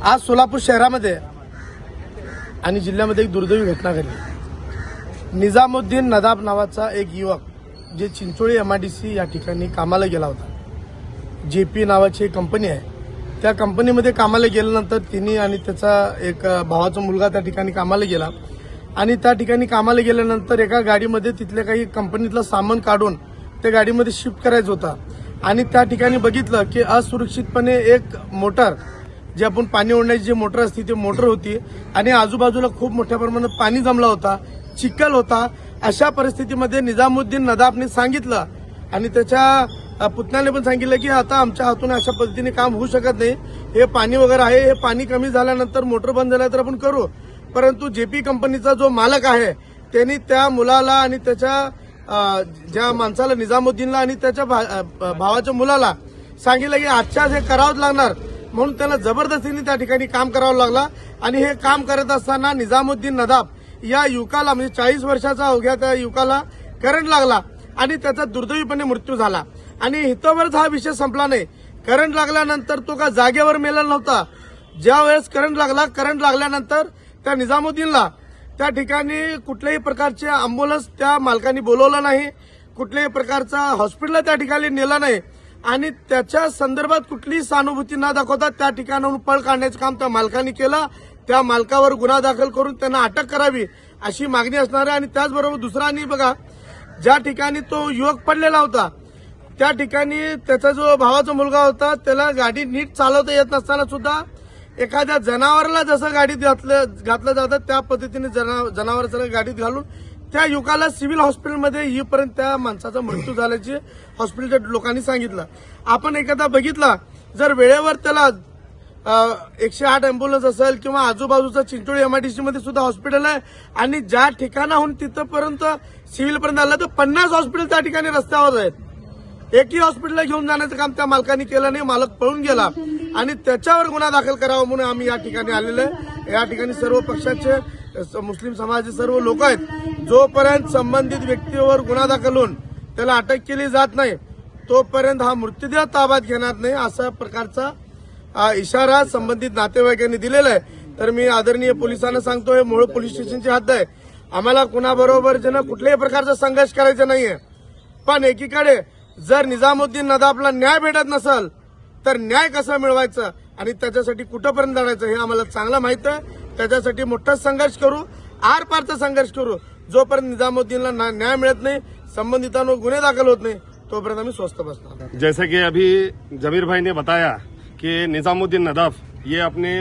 आज सोलापूर शहरामध्ये आणि जिल्ह्यामध्ये एक दुर्दैवी घटना घडली। निजामुद्दीन नदाब नावाचा एक युवक जे चिंचोळी MIDC या ठिकाणी कामाला गेला होता। JP नावाची एक कंपनी आहे, त्या कंपनीमध्ये कामाला गेल्यानंतर तिने आणि त्याचा एक भावाचा मुलगा त्या ठिकाणी कामाला गेला आणि त्या ठिकाणी कामाला गेल्यानंतर एका गाडीमध्ये तिथल्या काही कंपनीतलं सामान काढून त्या गाडीमध्ये शिफ्ट करायचं होता आणि त्या ठिकाणी बघितलं की असुरक्षितपणे एक मोटर, जे आपण पाणी ओढण्याची जी मोटर असते ती मोटर होती आणि आजूबाजूला खूप मोठ्या प्रमाणात पाणी जमला होता, चिखल होता। अशा परिस्थितीमध्ये निजामुद्दीन नदाबने सांगितलं आणि त्याच्या पुतण्याने पण सांगितलं की आता आमच्या हातून अशा पद्धतीने काम होऊ शकत नाही, हे पाणी वगैरे आहे, हे पाणी कमी झाल्यानंतर मोटर बंद झाल्यानंतर आपण करू। परंतु JP कंपनीचा जो मालक आहे त्यांनी त्या मुलाला आणि त्याच्या ज्या माणसाला निजामुद्दीनला आणि त्याच्या भावाच्या मुलाला सांगितलं की आजच्याच हे करावंच लागणार, म्हणून त्याला जबरदस्तीने त्या ठिकाणी काम करावं लागलं आणि हे काम करत असताना निजामुद्दीन नदाब या युवकाला म्हणजे 40 वर्षाचा अवघ्या त्या युवकाला करंट लागला आणि त्याचा दुर्दैवीपणे मृत्यू झाला। आणि इथंवरच हा विषय संपला नाही। करंट लागल्यानंतर तो का जागेवर मेला नव्हता। ज्या वेळेस करंट लागल्यानंतर त्या निजामुद्दीनला त्या ठिकाणी कुठल्याही प्रकारचे अँब्युलन्स त्या मालकाने बोलवलं नाही, कुठल्याही प्रकारचा हॉस्पिटलला त्या ठिकाणी नेला नाही आणि त्याच्या संदर्भात कुठलीही सहानुभूती न दाखवता त्या ठिकाणाहून पळ काढण्याचं काम त्या मालकाने केलं। त्या मालकावर गुन्हा दाखल करून त्यांना अटक करावी अशी मागणी असणार आहे। आणि त्याचबरोबर दुसरा आणि बघा, ज्या ठिकाणी तो युवक पडलेला होता त्या ठिकाणी त्याचा जो भावाचा मुलगा होता त्याला गाडी नीट चालवता येत नसताना सुद्धा एखाद्या जनावराला जसं गाडीत घातलं जातं त्या पद्धतीने जनावराला गाडीत घालून त्या युवकाला सिव्हिल हॉस्पिटलमध्ये येईपर्यंत त्या माणसाचा मृत्यू झाल्याचे हॉस्पिटलच्या लोकांनी सांगितलं। आपण एखादा बघितला, जर वेळेवर त्याला 108 अँब्युलन्स असेल किंवा आजूबाजूचा चिंचोळी MIDC मध्ये सुद्धा हॉस्पिटल आहे आणि ज्या ठिकाणाहून तिथपर्यंत सिव्हिलपर्यंत आलं तर 50 हॉस्पिटल त्या ठिकाणी रस्त्यावर आहेत। एकही हॉस्पिटलला घेऊन जाण्याचं काम त्या मालकाने केलं नाही, मालक पळून गेला आणि त्याच्यावर गुन्हा दाखल करावा म्हणून आम्ही या ठिकाणी आलेलो आहे। या ठिकाणी सर्व पक्षाचे, मुस्लिम समाजाचे सर्व लोक आहेत। जोपर्यंत संबंधित व्यक्तीवर गुन्हा दाखल होऊन त्याला अटक केली जात नाही तोपर्यंत हा मृतदेह ताब्यात घेणार नाही, असा प्रकारचा इशारा संबंधित नातेवाईकांनी दिलेला आहे। तर मी आदरणीय पोलिसांना सांगतोय, मोहोळ पोलीस स्टेशनची हद्द आहे, आम्हाला कुणाबरोबर कुठल्याही प्रकारचा संघर्ष करायचा नाहीये। पण एकीकडे जर निजामुद्दीन नदाबला न्याय भेटत नसेल तर न्याय कसा मिळवायचा आणि त्याच्यासाठी कुठंपर्यंत लढायचं हे आम्हाला चांगलं माहित आहे। त्याच्यासाठी मोठा संघर्ष करू, आरपारचा संघर्ष करू। जोपर्यंत निजामुद्दीनला न्याय मिळत नाही, संबंधितांवर गुन्हे दाखल होत नाही, तोपर्यंत आम्ही स्वस्थ बसणार। जैसे कि अभी जमीर भाई ने बताया कि निजामुद्दीन नदाब ये अपने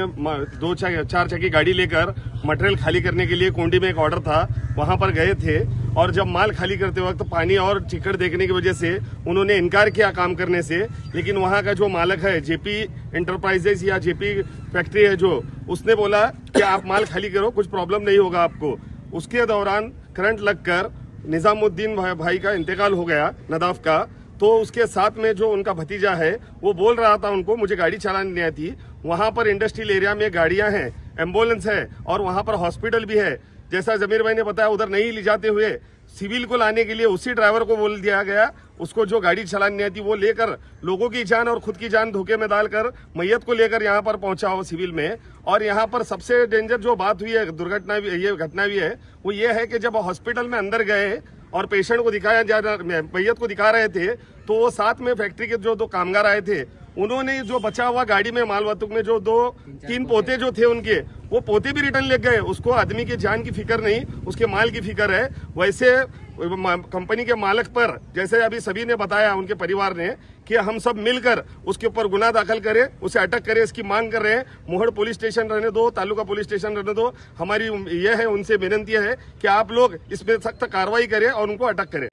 4 चक्की गाड़ी लेकर मटेरियल खाली करने के लिए कोंडी में एक ऑर्डर था, वहां पर गए थे और जब माल खाली करते वक्त पानी और चिकड़ देखने की वजह से उन्होंने इनकार किया काम करने से। लेकिन वहां का जो मालक है JP एंटरप्राइजेस या JP फैक्ट्री है जो, उसने बोला कि आप माल खाली करो, कुछ प्रॉब्लम नहीं होगा आपको। उसके दौरान करंट लगकर निजामुद्दीन भाई का इंतकाल हो गया, नदाब का। तो उसके साथ में जो उनका भतीजा है वो बोल रहा था उनको, मुझे गाड़ी चलानी नहीं आती। वहां पर इंडस्ट्रियल एरिया में गाड़ियां हैं, एम्बुलेंस है और वहां पर हॉस्पिटल भी है। जैसा जमीर भाई ने बताया, उधर नहीं ले जाते हुए सिविल को लाने के लिए उसी ड्राइवर को बोल दिया गया, उसको जो गाड़ी चलानी नहीं आती वो लेकर लोगों की जान और खुद की जान धोखे में डालकर मैयत को लेकर यहाँ पर पहुंचा हो सिविल में। और यहाँ पर सबसे डेंजर जो बात हुई है, दुर्घटना भी, ये घटना भी है, वो ये है कि जब हॉस्पिटल में अंदर गए और पेशेंट को दिखाया जा रहा, मैयत को दिखा रहे थे, तो वो साथ में फैक्ट्री के जो 2 कामगार आए थे, उन्होंने जो बचा हुआ गाड़ी में माल वाहतूक में जो 2-3 पोते जो थे उनके, वो पोते भी रिटर्न ले गए। उसको आदमी की जान की फिक्र नहीं, उसके माल की फिक्र है। वैसे कंपनी के मालक पर, जैसे अभी सभी ने बताया उनके परिवार ने, कि हम सब मिलकर उसके ऊपर गुना दाखिल करें, उसे अटक करें, इसकी मांग कर रहे हैं। मोहोड़ पुलिस स्टेशन रहने दो, तालुका पुलिस स्टेशन रहने दो, हमारी यह है, उनसे विनती है कि आप लोग इसमें सख्त कार्रवाई करें और उनको अटक करें।